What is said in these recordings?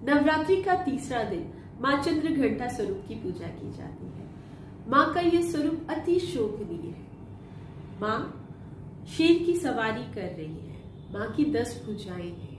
नवरात्रि का तीसरा दिन माँ चंद्र घंटा स्वरूप की पूजा की जाती है। माँ का यह स्वरूप अति शोभनीय है। माँ शेर की सवारी कर रही है। माँ की 10 भुजाएं हैं।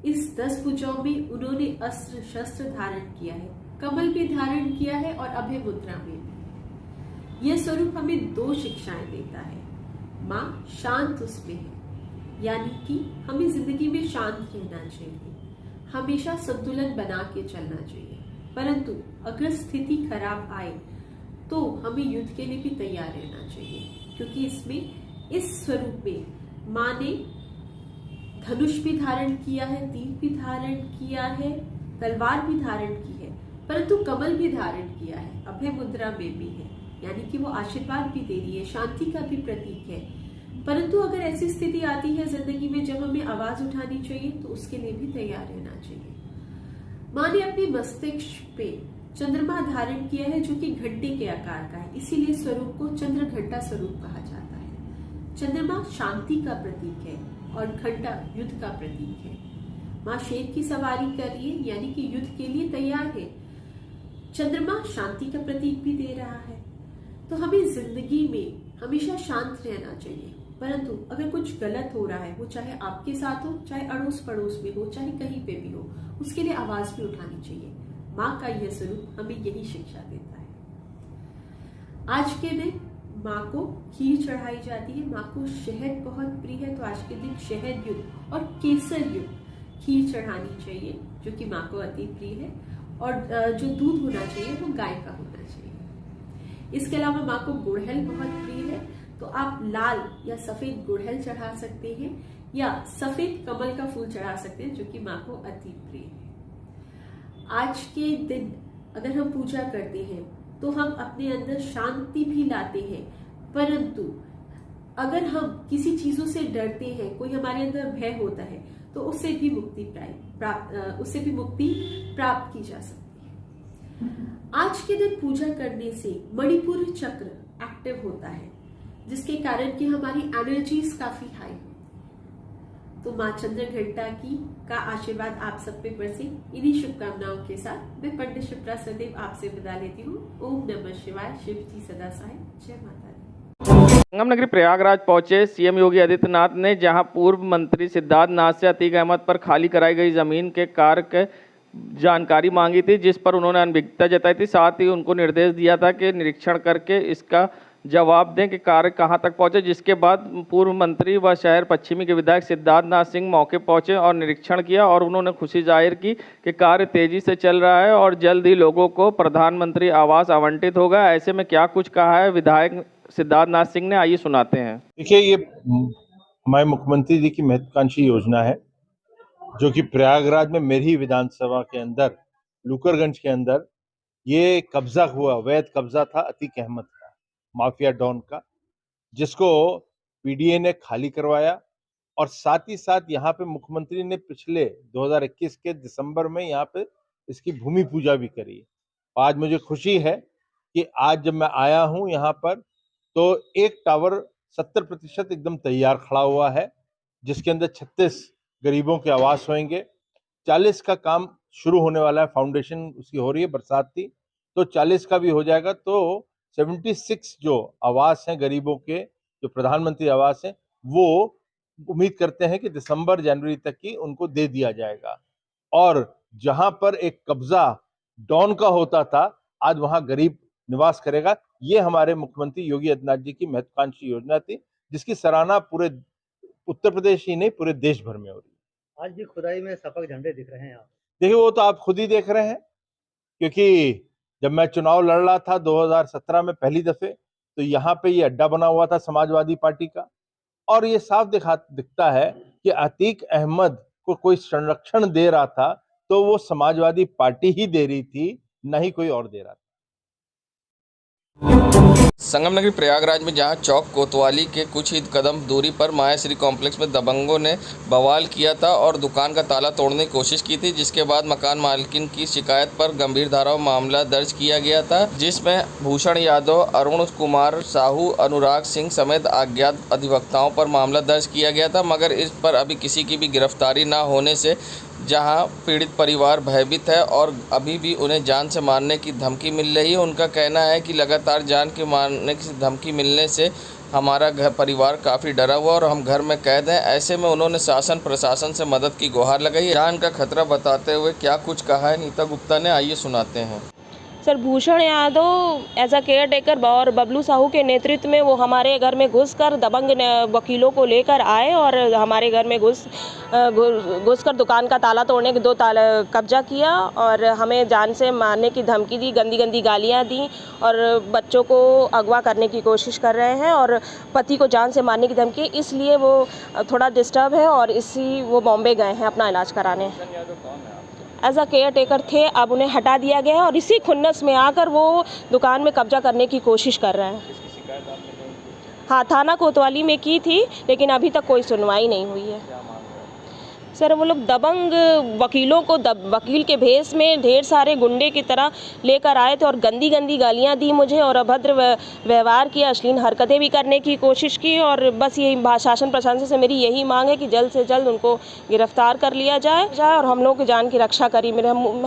इस 10 भुजाओं में उन्होंने अस्त्र शस्त्र धारण किया है, कमल भी धारण किया है और अभय मुद्रा में भी। यह स्वरूप हमें 2 शिक्षाएं देता है। माँ शांत उसमें है, यानी कि हमें जिंदगी में शांत रहना चाहिए, हमेशा संतुलन बना के चलना चाहिए। परंतु अगर स्थिति खराब आए तो हमें युद्ध के लिए भी तैयार रहना चाहिए, क्योंकि इस स्वरूप में माँ ने धनुष भी धारण किया है, तीर भी धारण किया है, तलवार भी धारण की है, परंतु कमल भी धारण किया है, अभय मुद्रा में भी है, यानी कि वो आशीर्वाद भी दे रही है, शांति का भी प्रतीक है। परंतु अगर ऐसी स्थिति आती है जिंदगी में जब हमें आवाज उठानी चाहिए तो उसके लिए भी तैयार रहना चाहिए। माँ ने अपने मस्तिष्क पे चंद्रमा धारण किया है, जो कि घंटे के आकार का है, इसीलिए स्वरूप को चंद्र घंटा स्वरूप कहा जाता है। चंद्रमा शांति का प्रतीक है और घंटा युद्ध का प्रतीक है। माँ शेर की सवारी कर रही है, यानी कि युद्ध के लिए तैयार है। चंद्रमा शांति का प्रतीक भी दे रहा है। तो हमें जिंदगी में हमेशा शांत रहना चाहिए, परंतु अगर कुछ गलत हो रहा है, वो चाहे आपके साथ हो, चाहे अड़ोस पड़ोस में हो, चाहे कहीं पे भी हो, उसके लिए आवाज भी उठानी चाहिए। माँ का यह स्वरूप हमें यही शिक्षा देता है। आज के दिन माँ को खीर चढ़ाई जाती है। माँ को शहद बहुत प्रिय है, तो आज के दिन शहद युक्त और केसर युक्त खीर चढ़ानी चाहिए, जो कि माँ को अति प्रिय है। और जो दूध होना चाहिए वो गाय का होना चाहिए। इसके अलावा माँ को गुड़हल बहुत प्रिय है, तो आप लाल या सफेद गुड़हल चढ़ा सकते हैं या सफेद कमल का फूल चढ़ा सकते हैं, जो कि माँ को अति प्रिय है। आज के दिन अगर हम पूजा करते हैं तो हम अपने अंदर शांति भी लाते हैं, परंतु अगर हम किसी चीजों से डरते हैं, कोई हमारे अंदर भय होता है, तो उससे भी मुक्ति प्राप्त की जा सकती है। आज के दिन पूजा करने से मणिपुर चक्र एक्टिव होता है, जिसके कारण कि हमारी एनर्जीज काफी हाई होती है। तो माँ चंद्र घंटा का आशीर्वाद आप सब पे बरसे। इन्हीं शुभकामनाओं के साथ मैं पंडित शिप्रा सदैव आपसे विदा लेती हूँ। ओम नमः शिवाय। शिव जी सदा सहाय। जय माता दी। संगम नगरी प्रयागराज पहुंचे सीएम योगी आदित्यनाथ ने, जहां पूर्व मंत्री सिद्धार्थ नाथ से अतीक अहमद पर खाली कराई गई जमीन के कार्य के जानकारी मांगी थी, जिस पर उन्होंने अनभिज्ञता जताई थी। साथ ही उनको निर्देश दिया था कि निरीक्षण करके इसका जवाब दें कि कार्य कहां तक पहुंचे, जिसके बाद पूर्व मंत्री व शहर पश्चिमी के विधायक सिद्धार्थ नाथ सिंह मौके पहुंचे और निरीक्षण किया और उन्होंने खुशी जाहिर की कि कार्य तेजी से चल रहा है और जल्द ही लोगों को प्रधानमंत्री आवास आवंटित होगा। ऐसे में क्या कुछ कहा है विधायक सिद्धार्थ नाथ सिंह ने, आइए सुनाते हैं। देखिए, ये हमारे मुख्यमंत्री जी की महत्वाकांक्षी योजना है, जो कि प्रयागराज में मेरी विधानसभा के अंदर लुकरगंज के अंदर ये कब्जा हुआ, वैध कब्जा था अतीक अहमद का, माफिया डॉन का, जिसको पीडीए ने खाली करवाया। और साथ ही साथ यहाँ पे मुख्यमंत्री ने पिछले 2021 के दिसंबर में यहाँ पे इसकी भूमि पूजा भी करी। आज मुझे खुशी है कि आज जब मैं आया हूँ यहाँ पर, तो एक टावर 70% एकदम तैयार खड़ा हुआ है, जिसके अंदर 36 गरीबों के आवास होंगे। 40 का काम शुरू होने वाला है, फाउंडेशन उसकी हो रही है, बरसात थी तो 40 का भी हो जाएगा। तो 76 जो आवास हैं गरीबों के, जो प्रधानमंत्री आवास हैं, वो उम्मीद करते हैं कि दिसंबर जनवरी तक की उनको दे दिया जाएगा। और जहां पर एक कब्जा डॉन का होता था, आज वहां गरीब निवास करेगा। ये हमारे मुख्यमंत्री योगी आदित्यनाथ जी की महत्वाकांक्षी योजना थी, जिसकी सराहना पूरे उत्तर प्रदेश ही नहीं, पूरे देश भर में हो रही है। आज भी खुदाई में सफेद झंडे दिख रहे हैं। आप देखिए, वो तो आप खुद ही देख रहे हैं, क्योंकि जब मैं चुनाव लड़ रहा था 2017 में पहली दफे, तो यहाँ पे ये अड्डा बना हुआ था समाजवादी पार्टी का। और ये साफ दिखता है कि अतीक अहमद को कोई संरक्षण दे रहा था तो वो समाजवादी पार्टी ही दे रही थी, न ही कोई और दे रहा था। संगम नगरी प्रयागराज में जहां चौक कोतवाली के कुछ ही कदम दूरी पर मायाश्री कॉम्प्लेक्स में दबंगों ने बवाल किया था और दुकान का ताला तोड़ने की कोशिश की थी, जिसके बाद मकान मालकिन की शिकायत पर गंभीर धारा मामला दर्ज किया गया था, जिसमें भूषण यादव, अरुण कुमार साहू, अनुराग सिंह समेत अज्ञात अधिवक्ताओं पर मामला दर्ज किया गया था, मगर इस पर अभी किसी की भी गिरफ्तारी न होने से जहां पीड़ित परिवार भयभीत है और अभी भी उन्हें जान से मारने की धमकी मिल रही है। उनका कहना है कि लगातार जान के मारने की धमकी मिलने से हमारा घर परिवार काफ़ी डरा हुआ और हम घर में कैद हैं। ऐसे में उन्होंने शासन प्रशासन से मदद की गुहार लगाई। जान का खतरा बताते हुए क्या कुछ कहा है नीता गुप्ता ने, आइए सुनाते हैं। Sir, Bhushan Yadav as a caretaker और बबलू साहू के नेतृत्व में वो हमारे घर में घुसकर दबंग वकीलों को लेकर आए और हमारे घर में घुसकर दुकान का ताला तोड़ने के 2 ताला कब्जा किया और हमें जान से मारने की धमकी दी, गंदी गंदी गालियां दी और बच्चों को अगवा करने की कोशिश कर रहे हैं और पति को जान से मारने की धमकी, इसलिए वो थोड़ा डिस्टर्ब है और वो बॉम्बे गए हैं अपना इलाज कराने। एज अ केयर टेकर थे, अब उन्हें हटा दिया गया है और इसी खुन्नस में आकर वो दुकान में कब्जा करने की कोशिश कर रहे हैं। हाँ, थाना कोतवाली में की थी, लेकिन अभी तक कोई सुनवाई नहीं हुई है। सर, वो लोग दबंग वकीलों को वकील के भेष में ढेर सारे गुंडे की तरह लेकर आए थे और गंदी गंदी गालियां दी मुझे और अभद्र व्यवहार किया, अश्लील हरकतें भी करने की कोशिश की और बस यही शासन प्रशासन से मेरी यही मांग है कि जल्द से जल्द उनको गिरफ्तार कर लिया जाए और हम लोग की जान की रक्षा करी।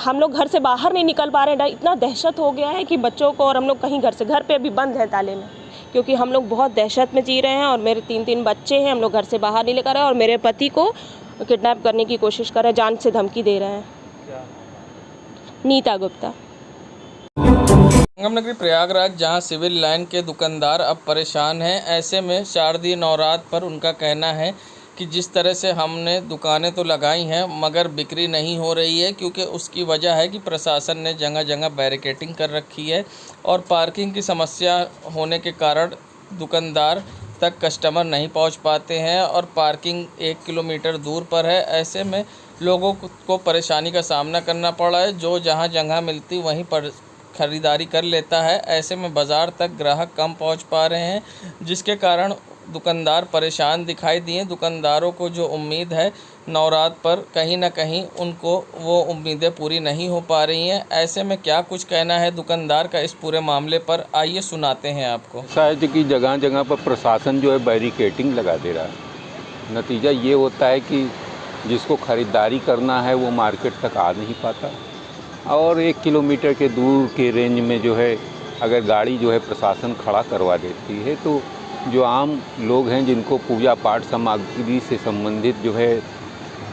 हम लोग घर से बाहर नहीं निकल पा रहे हैं, इतना दहशत हो गया है कि बच्चों को, और हम लोग कहीं घर पे अभी बंद है ताले में, क्योंकि हम लोग बहुत दहशत में जी रहे हैं और मेरे 3 बच्चे हैं। हम लोग घर से बाहर नहीं लेकर आए और मेरे पति को किडनैप करने की कोशिश कर रहे हैं, जान से धमकी दे रहे हैं। नीता गुप्ता। संगम नगरी प्रयागराज, जहां सिविल लाइन के दुकानदार अब परेशान हैं। ऐसे में शारदीय नवरात्र पर उनका कहना है कि जिस तरह से हमने दुकानें तो लगाई हैं मगर बिक्री नहीं हो रही है, क्योंकि उसकी वजह है कि प्रशासन ने जगह जगह बैरिकेडिंग कर रखी है और पार्किंग की समस्या होने के कारण दुकानदार तक कस्टमर नहीं पहुंच पाते हैं और पार्किंग 1 किलोमीटर दूर पर है। ऐसे में लोगों को परेशानी का सामना करना पड़ा है। जो जहां जगह मिलती वहीं पर ख़रीदारी कर लेता है। ऐसे में बाज़ार तक ग्राहक कम पहुंच पा रहे हैं, जिसके कारण दुकानदार परेशान दिखाई दिए। दुकानदारों को जो उम्मीद है नवरात्र पर, कहीं ना कहीं उनको वो उम्मीदें पूरी नहीं हो पा रही हैं। ऐसे में क्या कुछ कहना है दुकानदार का इस पूरे मामले पर, आइए सुनाते हैं आपको। शायद कि जगह जगह पर प्रशासन जो है बैरिकेडिंग लगा दे रहा है। नतीजा ये होता है कि जिसको ख़रीदारी करना है वो मार्केट तक आ नहीं पाता और 1 किलोमीटर के दूर के रेंज में जो है अगर गाड़ी जो है प्रशासन खड़ा करवा देती है तो जो आम लोग हैं जिनको पूजा पाठ सामग्री से संबंधित जो है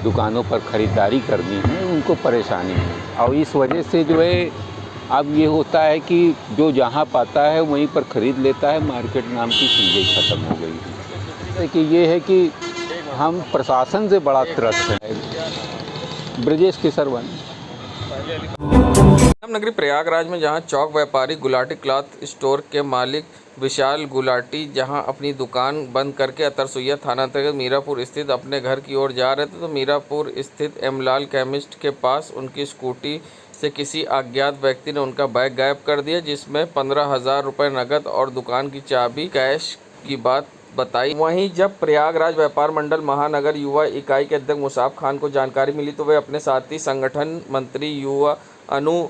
दुकानों पर ख़रीदारी करनी है उनको परेशानी है। और इस वजह से जो है अब ये होता है कि जो जहाँ पाता है वहीं पर ख़रीद लेता है। मार्केट नाम की चीज़ें ख़त्म हो गई है। कि ये है कि हम प्रशासन से बड़ा त्रस्त है। ब्रजेश केसरवानी। संगम नगरी प्रयागराज में जहां चौक व्यापारी गुलाटी क्लॉथ स्टोर के मालिक विशाल गुलाटी जहां अपनी दुकान बंद करके अतरसुइया थाना अंतर्गत मीरापुर स्थित अपने घर की ओर जा रहे थे, तो मीरापुर स्थित एमलाल केमिस्ट के पास उनकी स्कूटी से किसी अज्ञात व्यक्ति ने उनका बैग गायब कर दिया, जिसमें 15,000 रुपये नकद और दुकान की चाबी कैश की बात बताई। वहीं जब प्रयागराज व्यापार मंडल महानगर युवा इकाई के अध्यक्ष मुसाफ खान को जानकारी मिली तो वे अपने साथी संगठन मंत्री युवा अनु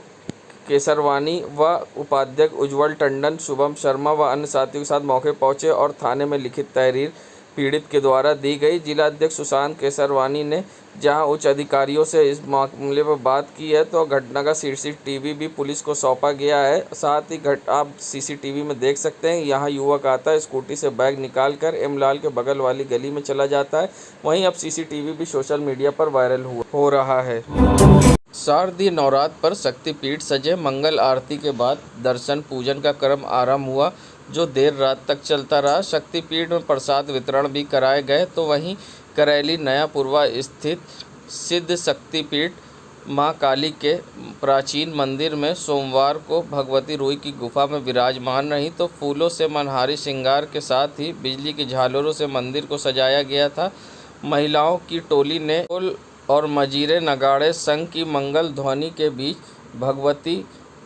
केसरवानी व उपाध्यक्ष उज्जवल टंडन, शुभम शर्मा व अन्य साथियों के साथ मौके पहुंचे और थाने में लिखित तहरीर पीड़ित के द्वारा दी गई। जिला अध्यक्ष सुशांत केसरवानी ने जहां उच्च अधिकारियों से इस मामले पर बात की है तो घटना का सीसीटीवी भी पुलिस को सौंपा गया है। साथ ही आप सीसीटीवी में देख सकते हैं यहाँ युवक आता है, स्कूटी से बैग निकालकर एमलाल के बगल वाली गली में चला जाता है। वहीं अब सीसीटीवी भी सोशल मीडिया पर वायरल हो रहा है। शारदीय नवरात्र पर शक्तिपीठ सजे। मंगल आरती के बाद दर्शन पूजन का क्रम आरंभ हुआ, जो देर रात तक चलता रहा। शक्तिपीठ में प्रसाद वितरण भी कराए गए। तो वहीं करैली नयापुरवा स्थित सिद्ध शक्तिपीठ मां काली के प्राचीन मंदिर में सोमवार को भगवती रुई की गुफा में विराजमान रही, तो फूलों से मनहारी श्रृंगार के साथ ही बिजली की झालरों से मंदिर को सजाया गया था। महिलाओं की टोली ने ढोल और मजीरे नगाड़े संग की मंगल ध्वनि के बीच भगवती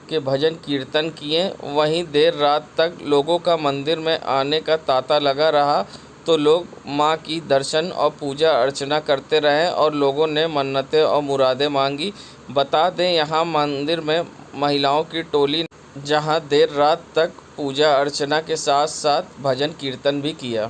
के भजन कीर्तन किए। वहीं देर रात तक लोगों का मंदिर में आने का तांता लगा रहा, तो लोग मां की दर्शन और पूजा अर्चना करते रहे और लोगों ने मन्नतें और मुरादें मांगी। बता दें यहाँ मंदिर में महिलाओं की टोली जहां देर रात तक पूजा अर्चना के साथ साथ भजन कीर्तन भी किया।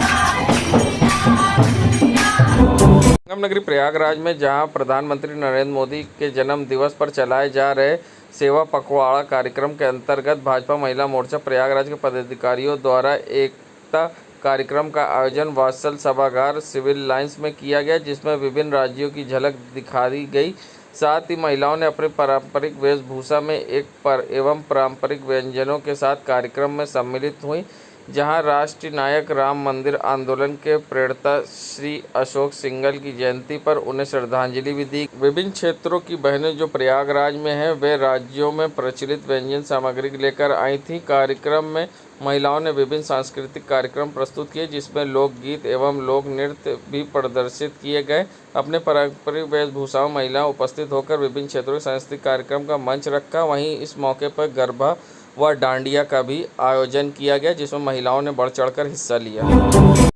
संगम नगरी प्रयागराज में जहां प्रधानमंत्री नरेंद्र मोदी के जन्म दिवस पर चलाए जा रहे सेवा पखवाड़ा कार्यक्रम के अंतर्गत भाजपा महिला मोर्चा प्रयागराज के पदाधिकारियों द्वारा एकता कार्यक्रम का आयोजन वात्सल सभागार सिविल लाइंस में किया गया, जिसमें विभिन्न राज्यों की झलक दिखाई गई। साथ ही महिलाओं ने अपने पारंपरिक वेशभूषा में एवं पारंपरिक व्यंजनों के साथ कार्यक्रम में सम्मिलित हुई, जहां राष्ट्रीय नायक राम मंदिर आंदोलन के प्रणेता श्री अशोक सिंघल की जयंती पर उन्हें श्रद्धांजलि भी दी। विभिन्न क्षेत्रों की बहनें जो प्रयागराज में हैं, वे राज्यों में प्रचलित व्यंजन सामग्री लेकर आई थीं। कार्यक्रम में महिलाओं ने विभिन्न सांस्कृतिक कार्यक्रम प्रस्तुत किए, जिसमें लोकगीत एवं लोक नृत्य भी प्रदर्शित किए गए। अपने पारंपरिक वेशभूषाओं महिलाएं उपस्थित होकर विभिन्न क्षेत्रों के सांस्कृतिक कार्यक्रम का मंच रखा। वहीं इस मौके पर गरबा व डांडिया का भी आयोजन किया गया, जिसमें महिलाओं ने बढ़ चढ़कर हिस्सा लिया।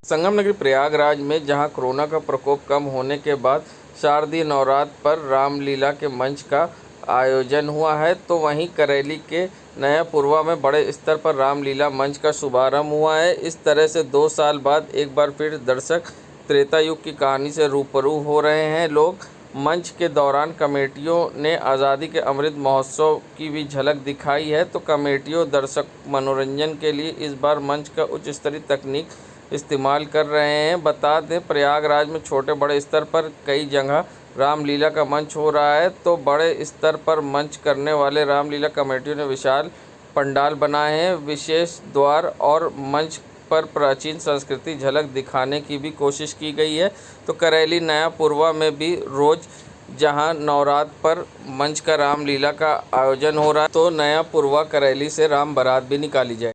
संगम नगरी प्रयागराज में जहां कोरोना का प्रकोप कम होने के बाद शारदीय नवरात्र पर रामलीला के मंच का आयोजन हुआ है, तो वहीं करेली के नया पुरवा में बड़े स्तर पर रामलीला मंच का शुभारंभ हुआ है। इस तरह से 2 साल बाद एक बार फिर दर्शक त्रेता युग की कहानी से रूबरू हो रहे हैं। लोग मंच के दौरान कमेटियों ने आज़ादी के अमृत महोत्सव की भी झलक दिखाई है, तो कमेटियों दर्शक मनोरंजन के लिए इस बार मंच का उच्च स्तरीय तकनीक इस्तेमाल कर रहे हैं। बता दें, प्रयागराज में छोटे बड़े स्तर पर कई जगह रामलीला का मंच हो रहा है, तो बड़े स्तर पर मंच करने वाले रामलीला कमेटियों ने विशाल पंडाल बनाए हैं। विशेष द्वार और मंच पर प्राचीन संस्कृति झलक दिखाने की भी कोशिश की गई है। तो करेली नया पुरवा में भी रोज जहां नवरात्र पर मंच का रामलीला का आयोजन हो रहा है, तो नया पुरवा करेली से राम बारात भी निकाली जाए।